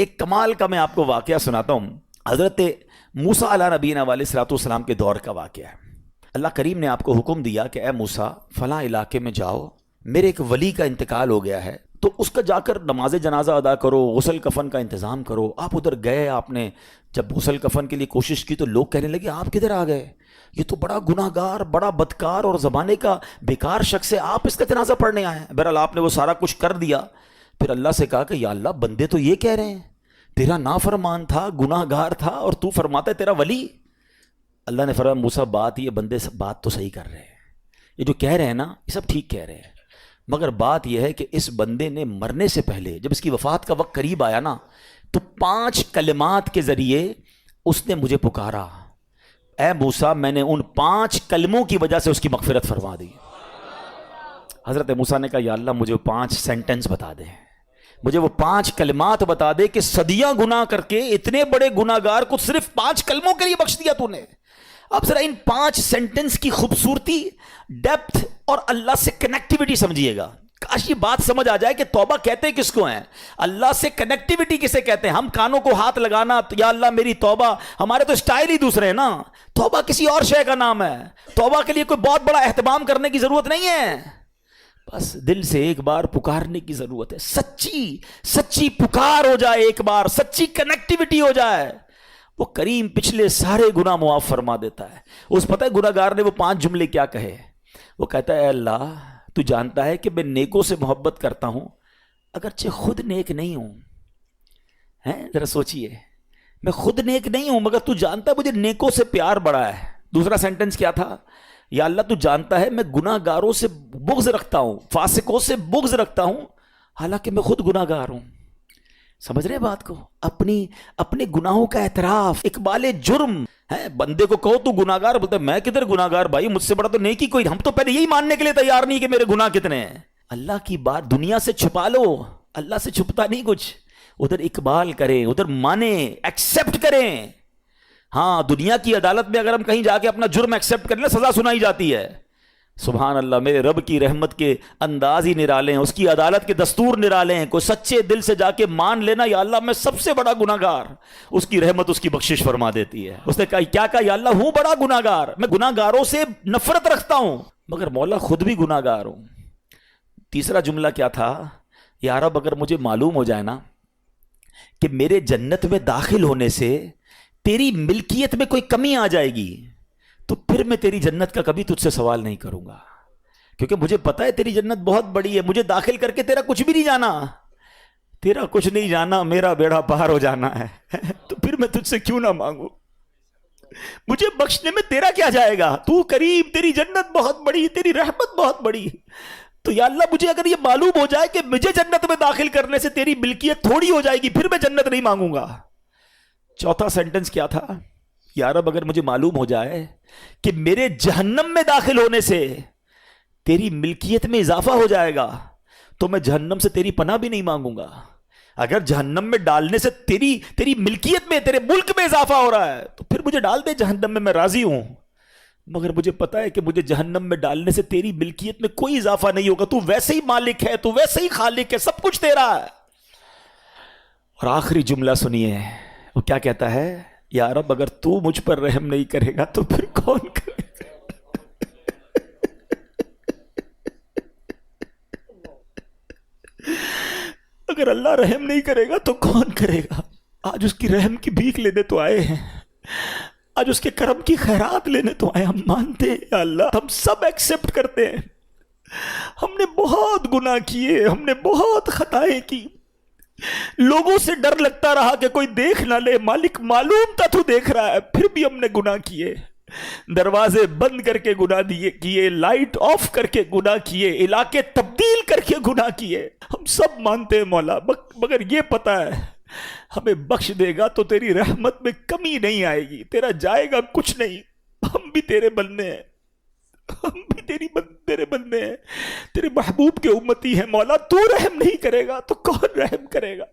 ایک کمال کا میں آپ کو واقعہ سناتا ہوں. حضرت موسیٰ علیہ نبینا علیہ الصلوۃ والسلام کے دور کا واقعہ ہے. اللہ کریم نے آپ کو حکم دیا کہ اے موسیٰ فلاں علاقے میں جاؤ, میرے ایک ولی کا انتقال ہو گیا ہے, تو اس کا جا کر نماز جنازہ ادا کرو, غسل کفن کا انتظام کرو. آپ ادھر گئے, آپ نے جب غسل کفن کے لیے کوشش کی تو لوگ کہنے لگے آپ کدھر آ گئے, یہ تو بڑا گناہ گار, بڑا بدکار اور زمانے کا بیکار شخص ہے, آپ اس کا جنازہ پڑھنے آئے ہیں. بہرحال آپ نے وہ سارا کچھ کر دیا. پھر اللہ سے کہا کہ یا اللہ بندے تو یہ کہہ رہے ہیں تیرا نافرمان تھا, گناہ گار تھا, اور تو فرماتا ہے تیرا ولی. اللہ نے فرمایا موسیٰ بات یہ بندے بات تو صحیح کر رہے ہیں, یہ جو کہہ رہے ہیں نا یہ سب ٹھیک کہہ رہے ہیں, مگر بات یہ ہے کہ اس بندے نے مرنے سے پہلے جب اس کی وفات کا وقت قریب آیا نا تو 5 کلمات کے ذریعے اس نے مجھے پکارا. اے موسیٰ میں نے ان 5 کلموں کی وجہ سے اس کی مغفرت فرما دی. حضرت موسیٰ نے کہا یا اللہ مجھے 5 سینٹنس بتا دے, مجھے وہ 5 کلمات بتا دے کہ صدیاں گناہ کر کے اتنے بڑے گناہ گار کو صرف 5 کلموں کے لیے بخش دیا تو نے. اب ذرا ان 5 سینٹنس کی خوبصورتی, ڈیپتھ اور اللہ سے کنیکٹیوٹی سمجھیے گا. کاش یہ بات سمجھ آ جائے کہ توبہ کہتے کس کو ہیں, اللہ سے کنیکٹیوٹی کسے کہتے ہیں. ہم کانوں کو ہاتھ لگانا یا اللہ میری توبہ, ہمارے تو اسٹائل ہی دوسرے ہیں نا. توبہ کسی اور شے کا نام ہے. توبہ کے لیے کوئی بہت بڑا اہتمام کرنے کی ضرورت نہیں ہے, بس دل سے ایک بار پکارنے کی ضرورت ہے. سچی پکار ہو جائے, ایک بار سچی کنیکٹیوٹی ہو جائے, وہ کریم پچھلے سارے گناہ معاف فرما دیتا ہے. اس پتہ ہے گناہ گار نے وہ 5 جملے کیا کہے. وہ کہتا ہے اے اللہ تو جانتا ہے کہ میں نیکوں سے محبت کرتا ہوں اگرچہ خود نیک نہیں ہوں. ذرا سوچئے, میں خود نیک نہیں ہوں مگر تو جانتا ہے مجھے نیکوں سے پیار بڑا ہے. دوسرا سینٹنس کیا تھا, یا اللہ تو جانتا ہے میں گناہ گاروں سے بغض رکھتا ہوں, فاسقوں سے بغض رکھتا ہوں حالانکہ میں خود گناہ گار ہوں. سمجھ رہے بات کو, اپنے گناہوں کا اعتراف, اقبال جرم ہے. بندے کو کہو تو گناہ گار, بولتا ہے میں کدھر گناہ گار بھائی, مجھ سے بڑا تو نیکی کوئی. ہم تو پہلے یہی ماننے کے لیے تیار نہیں کہ میرے گناہ کتنے ہیں. اللہ کی بات دنیا سے چھپا لو, اللہ سے چھپتا نہیں کچھ. ادھر اقبال کریں, ادھر مانیں, ایکسیپٹ کریں. ہاں دنیا کی عدالت میں اگر ہم کہیں جا کے اپنا جرم ایکسیپٹ کریں سزا سنائی جاتی ہے. سبحان اللہ, میرے رب کی رحمت کے انداز ہی نرالے ہیں, اس کی عدالت کے دستور نرالے ہیں. کوئی سچے دل سے جا کے مان لینا یا اللہ میں سب سے بڑا گناہ گار, اس کی رحمت اس کی بخشش فرما دیتی ہے. اس نے کہا کیا کہا, یا اللہ ہوں بڑا گناہ گار, میں گناہ گاروں سے نفرت رکھتا ہوں مگر مولا خود بھی گناہ گار ہوں. تیسرا جملہ کیا تھا, یا رب اگر مجھے معلوم ہو جائے نا کہ میرے جنت میں داخل ہونے سے تیری ملکیت میں کوئی کمی آ جائے گی تو پھر میں تیری جنت کا کبھی تجھ سے سوال نہیں کروں گا, کیونکہ مجھے پتا ہے تیری جنت بہت بڑی ہے. مجھے داخل کر کے تیرا کچھ بھی نہیں جانا, تیرا کچھ نہیں جانا, میرا بیڑا پار ہو جانا ہے. تو پھر میں تجھ سے کیوں نہ مانگوں, مجھے بخشنے میں تیرا کیا جائے گا. تو کریم, تیری جنت بہت بڑی, تیری رحمت بہت بڑی. تو یا اللہ مجھے اگر یہ معلوم ہو جائے کہ مجھے جنت میں داخل کرنے سے تیری ملکیت تھوڑی ہو جائے گی پھر میں جنت نہیں مانگوں گا. چوتھا سینٹنس کیا تھا, یا رب اگر مجھے معلوم ہو جائے کہ میرے جہنم میں داخل ہونے سے تیری ملکیت میں اضافہ ہو جائے گا تو میں جہنم سے تیری پناہ بھی نہیں مانگوں گا. اگر جہنم میں ڈالنے سے تیری ملکیت میں, تیرے ملک میں اضافہ ہو رہا ہے تو پھر مجھے ڈال دے جہنم میں راضی ہوں, مگر مجھے پتا ہے کہ مجھے جہنم میں ڈالنے سے تیری ملکیت میں کوئی اضافہ نہیں ہوگا. تو ویسے ہی مالک ہے, تو ویسے ہی خالق ہے, سب کچھ تیرا ہے. اور آخری جملہ سنیے, وہ کیا کہتا ہے, یا رب اگر تو مجھ پر رحم نہیں کرے گا تو پھر کون کرے گا. اگر اللہ رحم نہیں کرے گا تو کون کرے گا. آج اس کی رحم کی بھیک لینے تو آئے ہیں, آج اس کے کرم کی خیرات لینے تو آئے. ہم مانتے ہیں یا اللہ, ہم سب ایکسیپٹ کرتے ہیں, ہم نے بہت گناہ کیے, ہم نے بہت خطائیں کی, لوگوں سے ڈر لگتا رہا کہ کوئی دیکھ نہ لے. مالک معلوم تھا تو دیکھ رہا ہے, پھر بھی ہم نے گناہ کیے. دروازے بند کر کے گناہ کیے, لائٹ آف کر کے گناہ کیے, علاقے تبدیل کر کے گناہ کیے. ہم سب مانتے ہیں مولا, مگر یہ پتا ہے ہمیں بخش دے گا تو تیری رحمت میں کمی نہیں آئے گی, تیرا جائے گا کچھ نہیں. ہم بھی تیرے بندے ہیں, ہم بھی تیرے بندے ہیں, تیرے محبوب کے امتی ہیں مولا. تو رحم نہیں کرے گا تو کون رحم کرے گا.